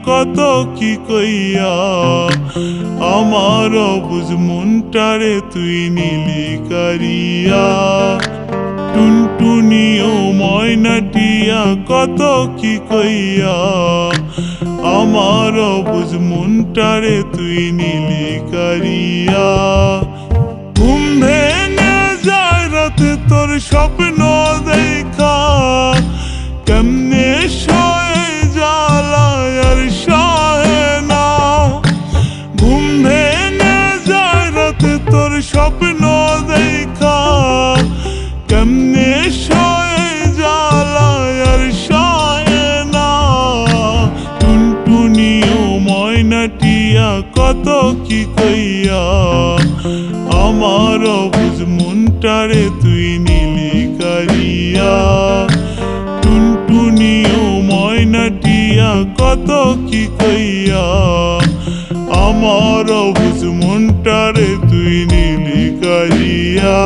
কত কি কইয়া আমার অবুঝ মনটারে তুই নীলি কারিয়া টুনটুনি ও ময়নাটিয়া কত কি কইয়া আমার অবুঝ মনটারে তুই নীলি কারিয়া ঘুম ভেঙে যায় রাতে তোর স্বপ্ন দেখা কেমনে সয়ে জ্বালায় আর সহে না ঘুম ভেঙে যায় রাতে তোর স্বপ্ন দেখা কেমনে সয়ে জ্বালায় আর সহে না টুনটুনি ও ময়নাটিয়া কত কি কইয়া আমার অবুঝ মনটারে তুই নীলি কারিয়া টুনটুনি ও ময়নাটিয়া কত কি কইয়া আমার অবুঝ মনটারে তুই নীলি কারিয়া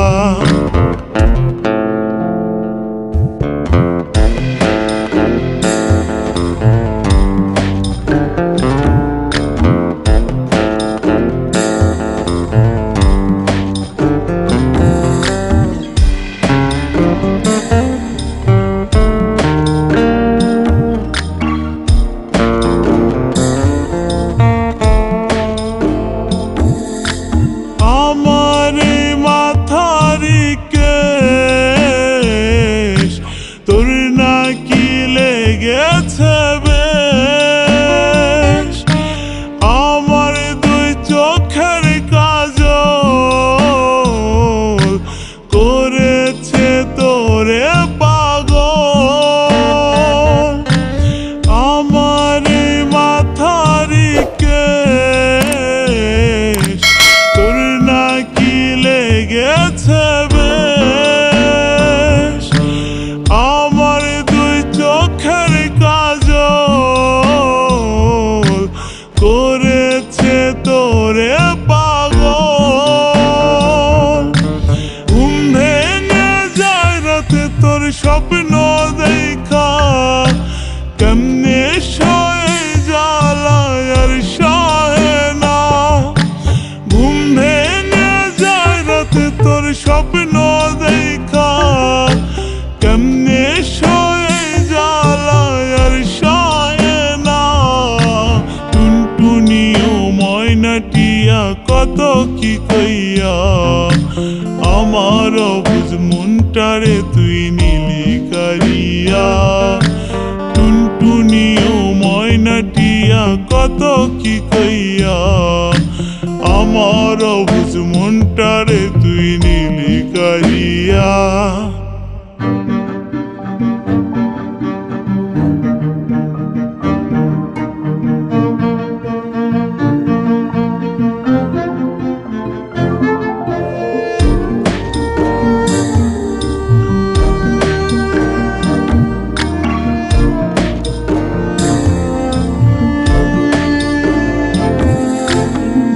তোর নাকি লেগেছে বেশ আমার দুই চোখের কাজল করেছে তোরে পাগল আমার মাথার কেশ তোর নাকি লেগেছে আমার দুই চোখের কাজল করেছে তোরে পাগল ঘুম ভেঙে যায় রাতে তোর স্বপ্ন দেখা কেমনে সয়ে জ্বালায় আর সহে না ঘুম ভেঙে যায় রাতে তোর স্বপ্ন দেখা কেমনে সয়ে জ্বালায় আর সহে না টুনটুনি ও ময়নাটিয়া কত কি কইয়া আমার অবুঝ মনটারে তুই নীলি কারিয়া টুনটুনি ও ময়নাটিয়া কত কি কইয়া আমার অবুঝ মনটারে তুই নীলি কারিয়া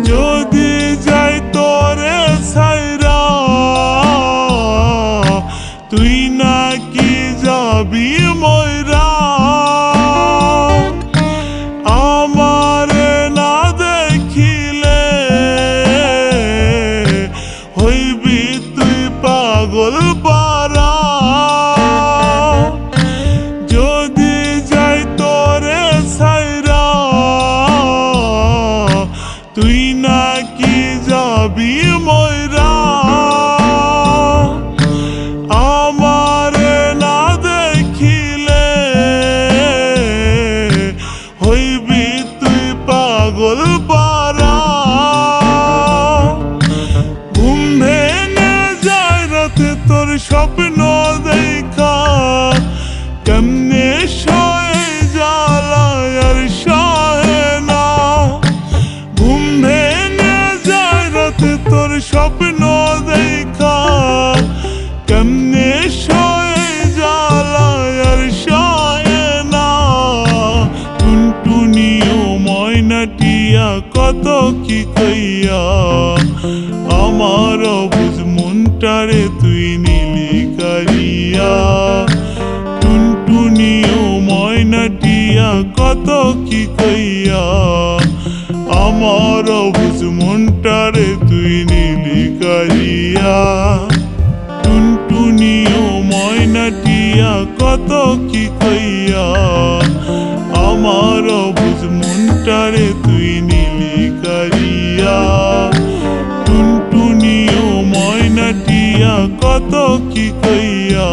যদি যাই তোরে ছাইরা তুই নাকি যাবি ময়রা আমারে না দেখিলে হইবি তুই পাগল পারা যদি যাই তোরে ছাইরা তুই নাকি যাবি ময়রা আমারে না দেখিলে হইবি তুই পাগল পারা ঘুম ভেঙে যায় রাতে তোর স্বপ্ন দেখা কেমনে সয়ে জ্বালায় আর সহে না ঘুম ভেঙে যায় রাতে তোর স্বপ্ন দেখা কেমনে সয়ে জ্বালায় আর সহে না টুনটুনি ও ময়নাটিয়া কত কি কইয়া আমার অবুঝ মনটারে তুই নীলি কারিয়া টুনটুনি ও ময়না ময়নাটিয়া কত কি কইয়া আমার অবুঝ মনটারে তুই নিলি কারিয়া। টুনটুনি ও ময়নাটিয়া কত কি কইয়া আমার অবুঝ মনটারে তুই নিলি কারিয়া। টুনটুনি ও ময়নাটিয়া কত কি কইয়া